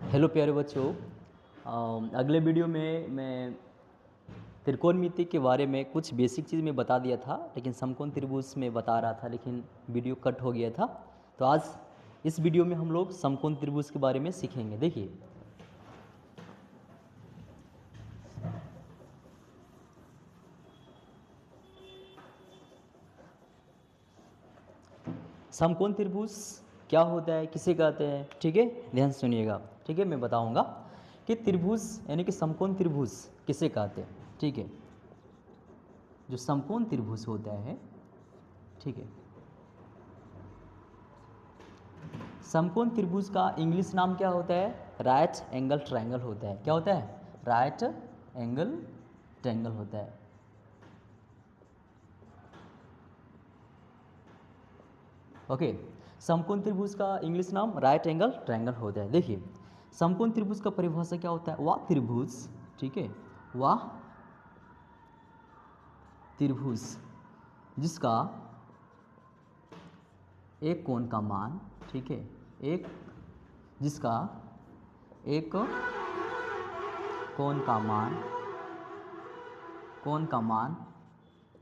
Hello प्यारे बच्चों। अगले वीडियो में मैं त्रिकोणमिति के बारे में कुछ बेसिक चीज़ में बता दिया था, लेकिन समकोण त्रिभुज में बता रहा था, लेकिन वीडियो कट हो गया था। तो आज इस वीडियो में हम लोग समकोण त्रिभुज के बारे में सीखेंगे। देखिए, समकोण त्रिभुज क्या होता है, किसे कहते हैं, ठीक है, ध्यान से सुनिएगा। ठीक है, मैं बताऊंगा कि त्रिभुज यानी कि समकोण त्रिभुज किसे कहते हैं। ठीक है, जो समकोण त्रिभुज होता है, ठीक है, समकोण त्रिभुज का इंग्लिश नाम क्या होता है? राइट एंगल ट्रायंगल होता है। क्या होता है? राइट एंगल ट्रायंगल होता है। ओके, समकोण त्रिभुज का इंग्लिश नाम राइट एंगल ट्रायंगल होता है। देखिए, समकोण त्रिभुज का परिभाषा क्या होता है? वह त्रिभुज, ठीक है, वह त्रिभुज जिसका एक कोण का मान, ठीक है, एक जिसका एक कोण का मान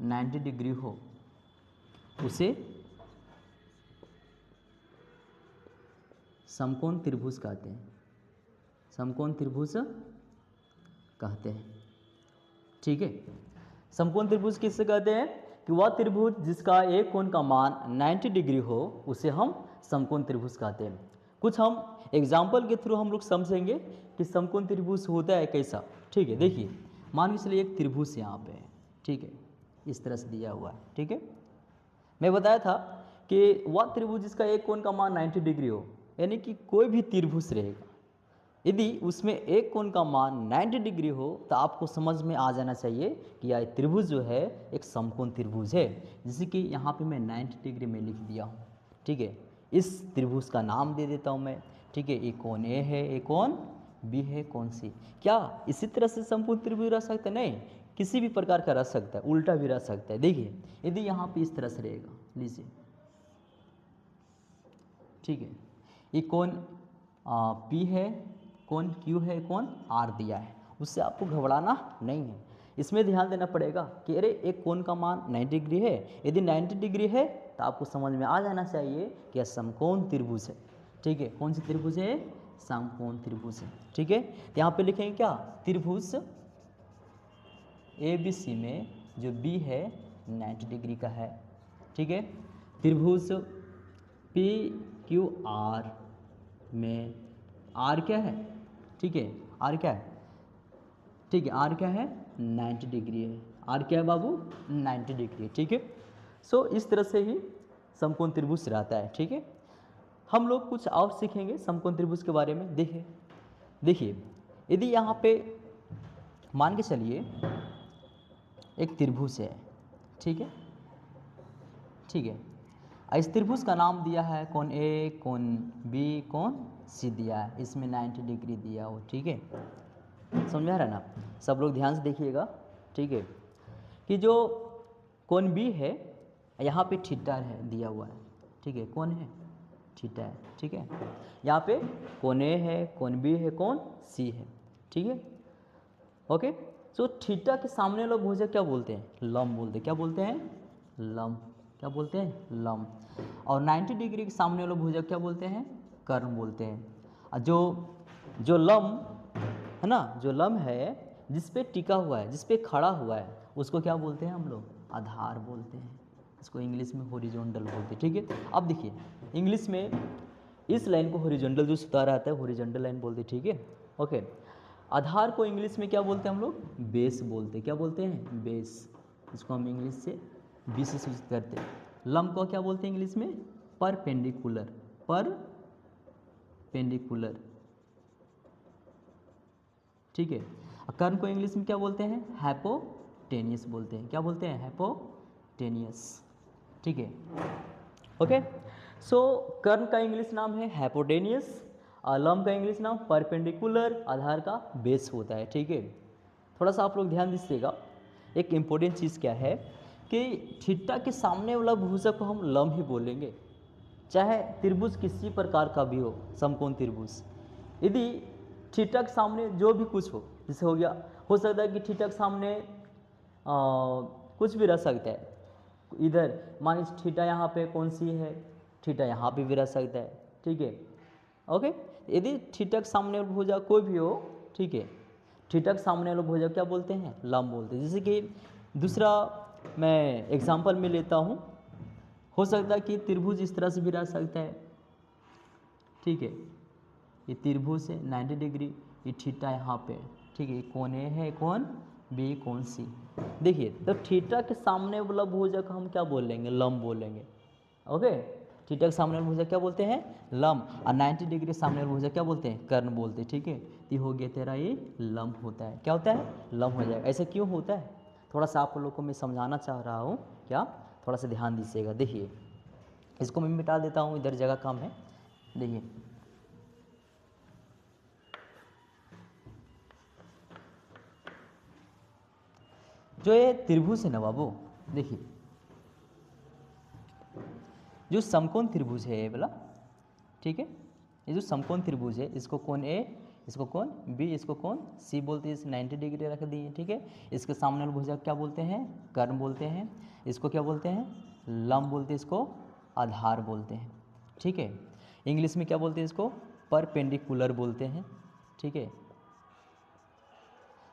90 डिग्री हो, उसे समकोण त्रिभुज कहते हैं। समकोण त्रिभुज कहते हैं। ठीक है, समकोण त्रिभुज किससे कहते हैं? कि वह त्रिभुज जिसका एक कोण का मान 90 डिग्री हो, उसे हम समकोण त्रिभुज कहते हैं। कुछ हम एग्जाम्पल के थ्रू हम लोग समझेंगे कि समकोण त्रिभुज होता है कैसा। ठीक है, देखिए, मान के चलिए एक त्रिभुज यहाँ पे है, ठीक है, इस तरह से दिया हुआ है। ठीक है, मैं बताया था कि वह त्रिभुज जिसका एक कोण का मान 90 डिग्री हो, यानी कि कोई भी त्रिभुज रहेगा, यदि उसमें एक कोण का मान 90 डिग्री हो तो आपको समझ में आ जाना चाहिए कि यह त्रिभुज जो है एक समकोण त्रिभुज है। जैसे कि यहाँ पे मैं 90 डिग्री में लिख दिया हूँ। ठीक है, इस त्रिभुज का नाम दे देता हूँ मैं। ठीक है, एक कोण ए है, एक कोण बी है, कोण सी। क्या इसी तरह से समकोण त्रिभुज रह सकता है? नहीं, किसी भी प्रकार का रह सकता है, उल्टा भी रह सकता है। देखिए, यदि यहाँ पे इस तरह से रहेगा, लीजिए, ठीक है, ये कोण पी है, कोण क्यू है, कोण आर दिया है, उससे आपको घबराना नहीं है। इसमें ध्यान देना पड़ेगा कि अरे एक कोण का मान 90 डिग्री है, यदि 90 डिग्री है तो आपको समझ में आ जाना चाहिए कि यह समकोण त्रिभुज है। ठीक है, कौन सी त्रिभुज है? समकोण त्रिभुज है। ठीक है, तो यहाँ पे लिखेंगे क्या? त्रिभुज ए बी सी में जो बी है 90 डिग्री का है। ठीक है, त्रिभुज पी क्यू आर में आर क्या है? ठीक है, आर क्या है? ठीक है, आर क्या है? 90 डिग्री है। आर क्या है बाबू? 90 डिग्री है। ठीक है, सो इस तरह से ही समकोण त्रिभुज रहता है। ठीक है, हम लोग कुछ और सीखेंगे समकोण त्रिभुज के बारे में। देखिए, यदि यहाँ पे मान के चलिए एक त्रिभुज है, ठीक है, ठीक है, इस त्रिभुज का नाम दिया है कोण ए, कोण बी, कोण सी दिया है, इसमें 90 डिग्री दिया हो। ठीक है, समझ में आ रहा है ना? सब लोग ध्यान से देखिएगा। ठीक है, कि जो कोण बी है यहाँ पे थीटा है दिया हुआ है। ठीक है, कौन है? थीटा है। ठीक है, यहाँ पे कोण ए है, कोण बी है, कोण सी है। ठीक है, ओके, सो थीटा के सामने वाला भुजक क्या बोलते हैं? लंब बोलते हैं। क्या बोलते हैं? लंब। क्या बोलते हैं? लंब। और 90 डिग्री के सामने वाला भुजक क्या बोलते हैं? कर्ण बोलते हैं। और जो लंब है ना, जो लंब है जिस पे टिका हुआ है, जिस पे खड़ा हुआ है, उसको क्या बोलते हैं हम लोग? आधार बोलते हैं। इसको इंग्लिश में हॉरिजॉन्टल बोलते हैं। ठीक है, अब देखिए, इंग्लिश में इस लाइन को हॉरिजॉन्टल जो सुतारा आता है हॉरिजॉन्टल लाइन बोलते हैं। ठीक है, ओके, आधार को इंग्लिश में क्या बोलते हैं हम लोग? बेस बोलते हैं। क्या बोलते हैं? बेस। इसको हम इंग्लिश से बी से सूचित करते हैं। लंब को क्या बोलते हैं इंग्लिश में? परपेंडिकुलर। परपेंडिकुलर। ठीक है, कर्ण को इंग्लिश में क्या बोलते हैं? हाइपोटेनियस बोलते हैं। क्या बोलते हैं? हाइपोटेनियस। ठीक है, ओके, सो कर्ण का इंग्लिश नाम है हाइपोटेनियस, और लंब का इंग्लिश नाम परपेंडिकुलर, आधार का बेस होता है। ठीक है, थोड़ा सा आप लोग ध्यान दीजिएगा। एक इम्पोर्टेंट चीज़ क्या है कि थीटा के सामने वाला भुजक को हम लंब ही बोलेंगे, चाहे त्रिभुज किसी प्रकार का भी हो, समकोण त्रिभुज। यदि थीटा के सामने जो भी कुछ हो, जैसे हो गया, हो सकता है कि थीटा के सामने कुछ भी रह सकता है। इधर मान लीजिए थीटा यहाँ पे कौन सी है, थीटा यहाँ पे भी रह सकता है, ठीक है। ओके, यदि थीटा के सामने वाला भुजा कोई भी हो, ठीक है, थीटा के सामने वाला भुजा क्या बोलते हैं, लंब बोलते हैं। जैसे कि दूसरा मैं एग्जांपल में लेता हूँ, हो सकता है कि त्रिभुज इस तरह से भी रह सकता है, ठीक है, ये त्रिभुज है 90 डिग्री, ये थीटा यहाँ पे, ठीक है, कौन ए है, कौन बी, कौन सी। देखिए तो थीटा के सामने वाला भुजा को हम क्या बोलेंगे, लंब बोलेंगे। ओके, थीटा के सामने वाला भुजा क्या बोलते हैं, लंब, और 90 डिग्री सामने वाला भुजा क्या बोलते हैं, कर्ण बोलते हैं, ठीक है। ये हो गया तेरा, ये लंब होता है, क्या होता है, लंब हो जाएगा। ऐसे क्यों होता है, थोड़ा सा आप लोगों को मैं समझाना चाह रहा हूँ, क्या, थोड़ा सा ध्यान दीजिएगा। देखिए इसको मैं मिटा देता हूँ, इधर जगह कम है। देखिए जो ये त्रिभुज है ना बाबू, देखिए जो समकोण त्रिभुज है ये वाला, ठीक है, ये जो समकोण त्रिभुज है, इसको कोण ए, इसको कोण बी, इसको कोण सी बोलते हैं, इस 90 डिग्री रख दिए, ठीक है। इसके सामने वाला भुजा क्या बोलते हैं, कर्ण बोलते हैं। इसको क्या बोलते हैं, लंब बोलते हैं, इसको आधार बोलते हैं, ठीक है। इंग्लिश में क्या बोलते हैं, इसको परपेंडिकुलर बोलते हैं, ठीक है।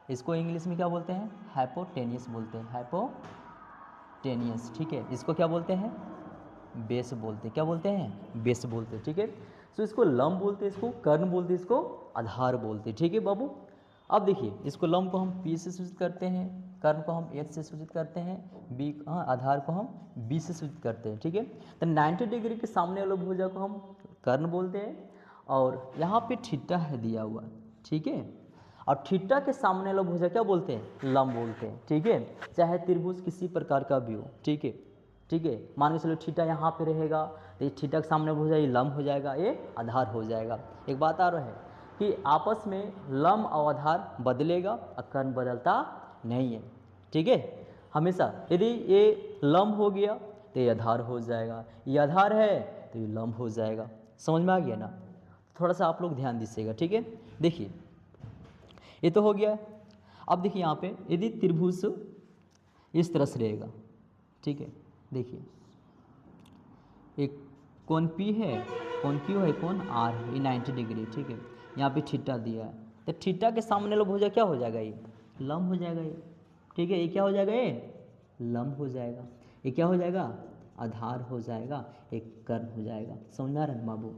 इसको इंग्लिश में क्या बोलते हैं, हाइपोटेनियस बोलते हैं, हाइपोटेनियस, ठीक है। इसको क्या बोलते हैं, बेस बोलते हैं, क्या बोलते हैं, बेस बोलते हैं, ठीक है। तो इसको लंब बोलते हैं, इसको कर्ण बोलते हैं, इसको आधार बोलते हैं, ठीक है बाबू। अब देखिए इसको लंब को हम पी से सूचित करते हैं, कर्ण को हम एच से सूचित करते हैं, बी आधार को हम बी से सूचित करते हैं, ठीक है। तो 90 डिग्री के सामने वाले भुजा को हम कर्ण बोलते हैं, और यहाँ पे थीटा है दिया हुआ, ठीक है। और थीटा के सामने वाला भुजा क्या बोलते हैं, लंब बोलते हैं, ठीक है। चाहे त्रिभुज किसी प्रकार का भी हो, ठीक है, ठीक है। मान के चलो थीटा यहाँ पे रहेगा, तो ये थीटा के सामने भुजा ये लंब हो जाएगा, ये आधार हो जाएगा। एक बात आ रहा है कि आपस में लंब और आधार बदलेगा और कर्ण बदलता नहीं है, ठीक है। हमेशा यदि ये लंब हो गया तो ये आधार हो जाएगा, ये आधार है तो ये लंब हो जाएगा। समझ में आ गया ना, थोड़ा सा आप लोग ध्यान दीजिएगा, ठीक है। देखिए ये तो हो गया। अब देखिए यहाँ पे यदि त्रिभुज इस तरह से रहेगा, ठीक है, देखिए एक कोण P है, कोण Q है, कोण R है, ये 90 डिग्री, ठीक है। यहाँ पे थीटा दिया है, तो थीटा के सामने वाला भुजा क्या हो जाएगा, ये लंब हो जाएगा, ये ठीक है। ये क्या हो जाएगा, ये लंब हो जाएगा। ये क्या हो जाएगा, आधार हो जाएगा, एक कर्ण हो जाएगा। समझ में आ रहा है बाबू,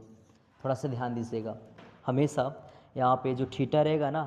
थोड़ा सा ध्यान दीजिएगा। हमेशा यहाँ पे जो थीटा रहेगा ना,